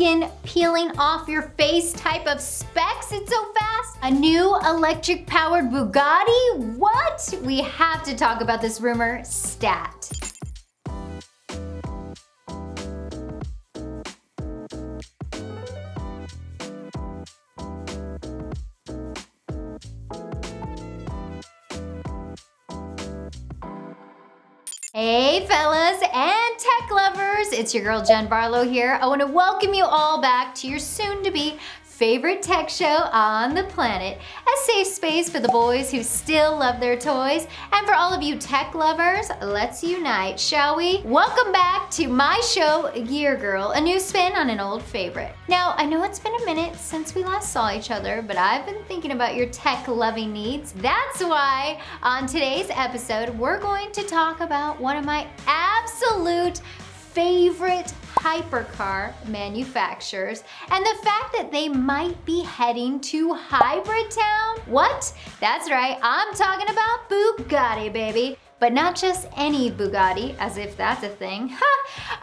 skin peeling off your face type of specs. It's so fast. A new electric powered Bugatti? What? We have to talk about this rumor stat. Hey fellas and tech lovers, it's your girl Jen Barlow here. I want to welcome you all back to your soon-to-be favorite tech show on the planet, a safe space for the boys who still love their toys. And for all of you tech lovers, let's unite, shall we? Welcome back to my show, Gear Girl, a new spin on an old favorite. Now, I know it's been a minute since we last saw each other, but I've been thinking about your tech-loving needs. That's why on today's episode, we're going to talk about one of my absolute favorite hypercar manufacturers and the fact that they might be heading to hybrid town. What? That's right, I'm talking about Bugatti, baby. But not just any Bugatti, as if that's a thing.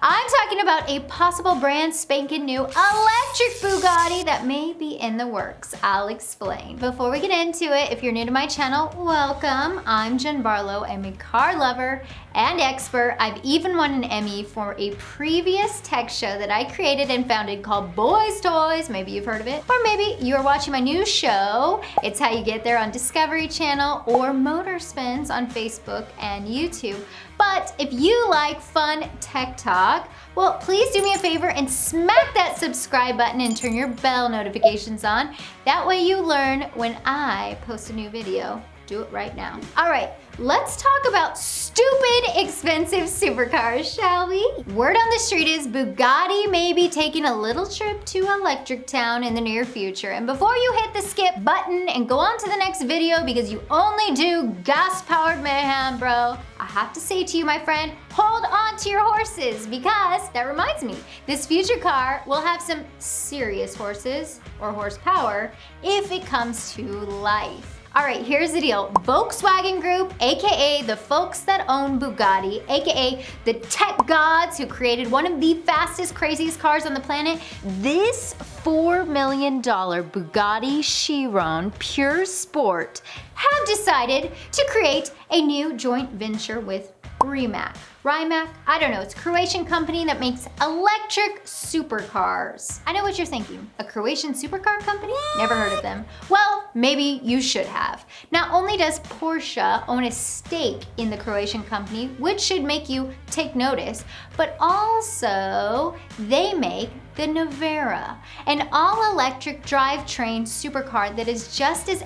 I'm talking about a possible brand spanking new electric Bugatti that may be in the works. I'll explain. Before we get into it, if you're new to my channel, welcome. I'm Jen Barlow. I'm a car lover and expert. I've even won an Emmy for a previous tech show that I created and founded called Boys Toys. Maybe you've heard of it. Or maybe you're watching my new show. It's How You Get There on Discovery Channel or Motor Spins on Facebook and YouTube. But if you like fun tech talk, well, please do me a favor and smack that subscribe button and turn your bell notifications on. That way you learn when I post a new video. Do it right now. All right, let's talk about stupid expensive supercars, shall we? Word on the street is Bugatti may be taking a little trip to Electric Town in the near future. And before you hit the skip button and go on to the next video because you only do gas-powered mayhem, bro, I have to say to you, my friend, hold on to your horses because that reminds me, this future car will have some serious horses or horsepower if it comes to life. All right, here's the deal. Volkswagen Group, AKA the folks that own Bugatti, AKA the tech gods who created one of the fastest, craziest cars on the planet, this $4 million Bugatti Chiron Pure Sport have decided to create a new joint venture with Rimac. I don't know, it's a Croatian company that makes electric supercars. I know what you're thinking, a Croatian supercar company? Never heard of them. Well, maybe you should have. Not only does Porsche own a stake in the Croatian company, which should make you take notice, but also they make the Nevera, an all-electric drivetrain supercar that is just as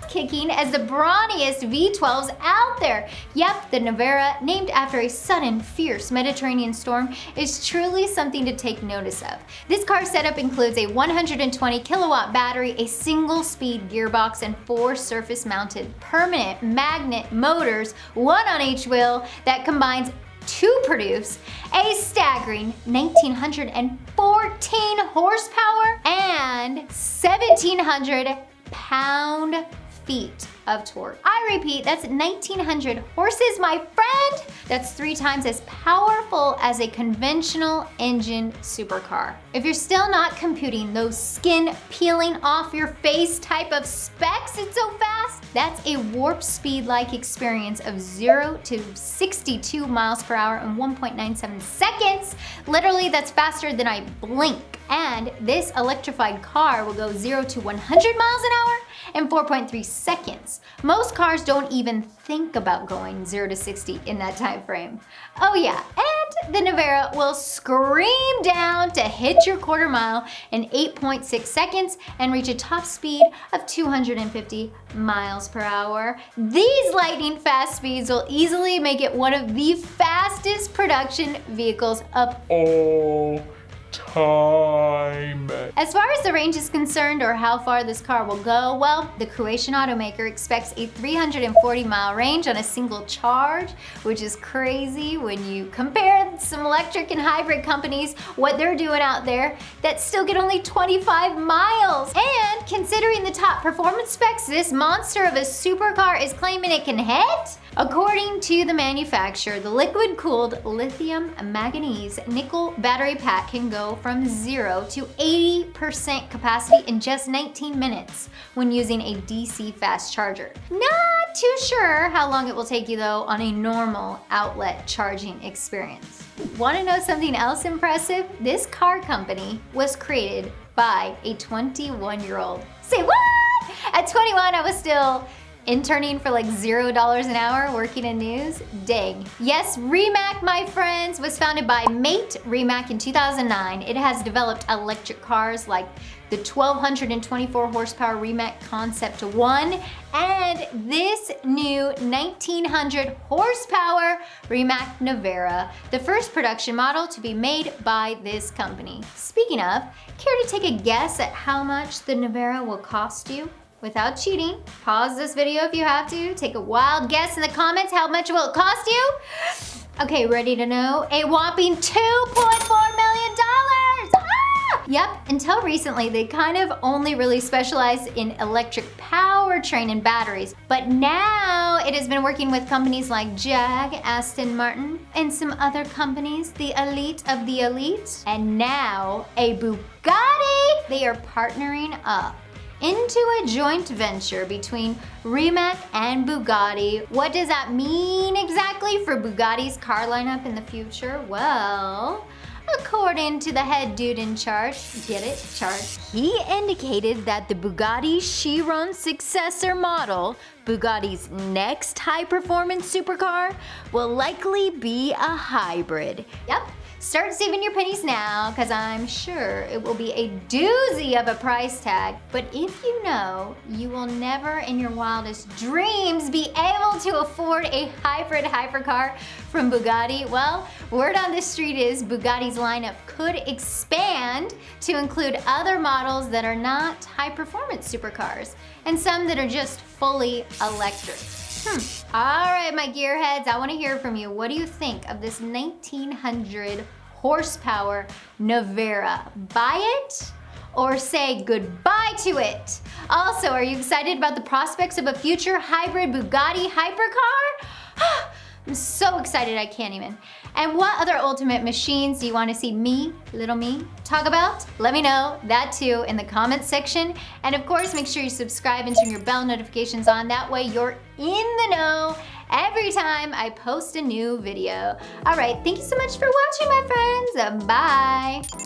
kicking as the brawniest V12s out there. Yep, the Nevera, named after a sudden, fierce Mediterranean storm, is truly something to take notice of. This car setup includes a 120 kilowatt battery, a single speed gearbox, and 4 surface mounted permanent magnet motors, one on each wheel, that combines to produce a staggering 1,914 horsepower and 1,700 pound-feet of torque. I repeat, that's 1,900 horses, my friend. That's 3 times as powerful as a conventional engine supercar. If you're still not computing those skin peeling off your face type of specs, it's so fast, that's a warp speed-like experience of 0 to 62 miles per hour in 1.97 seconds. Literally, that's faster than I blink. And this electrified car will go 0 to 100 miles an hour in 4.3 seconds. Most cars don't even think about going 0 to 60 in that time frame. Oh yeah, and the Nevera will scream down to hit your quarter mile in 8.6 seconds and reach a top speed of 250 miles per hour. These lightning fast speeds will easily make it one of the fastest production vehicles of all time. As far as the range is concerned, or how far this car will go, well, the Croatian automaker expects a 340-mile range on a single charge, which is crazy when you compare some electric and hybrid companies, what they're doing out there, that still get only 25 miles. And considering the top performance specs this monster of a supercar is claiming it can hit, according to the manufacturer, the liquid-cooled lithium manganese nickel battery pack can go go from 0 to 80% capacity in just 19 minutes when using a DC fast charger. Not too sure how long it will take you though on a normal outlet charging experience. Want to know something else impressive? This car company was created by a 21-year-old. Say what? At 21, I was still interning for like $0 an hour working in news? Dang. Yes, Rimac, my friends, was founded by Mate Rimac in 2009. It has developed electric cars like the 1224 horsepower Rimac Concept 1 and this new 1900 horsepower Rimac Nevera, the first production model to be made by this company. Speaking of, care to take a guess at how much the Nevera will cost you? Without cheating, pause this video if you have to. Take a wild guess in the comments. How much will it cost you? Okay, ready to know? A whopping $2.4 million. Yep, until recently, they kind of only really specialized in electric powertrain and batteries. But now it has been working with companies like Jag, Aston Martin, and some other companies, the elite of the elite. And now a Bugatti. They are partnering up into a joint venture between Rimac and Bugatti. What does that mean exactly for Bugatti's car lineup in the future? Well, according to the head dude in charge, get it? Charge. He indicated that the Bugatti Chiron successor model, Bugatti's next high-performance supercar, will likely be a hybrid. Yep. Start saving your pennies now, because I'm sure it will be a doozy of a price tag. But if you know you will never in your wildest dreams be able to afford a hybrid hypercar from Bugatti, well, word on the street is Bugatti's lineup could expand to include other models that are not high-performance supercars, and some that are just fully electric. All right, my gearheads, I want to hear from you. What do you think of this 1900 horsepower Nevera? Buy it or say goodbye to it? Also, are you excited about the prospects of a future hybrid Bugatti hypercar? I'm so excited I can't even. And what other ultimate machines do you want to see me, little me, talk about? Let me know that too in the comments section. And of course, make sure you subscribe and turn your bell notifications on. That way you're in the know every time I post a new video. All right, thank you so much for watching, my friends. Bye.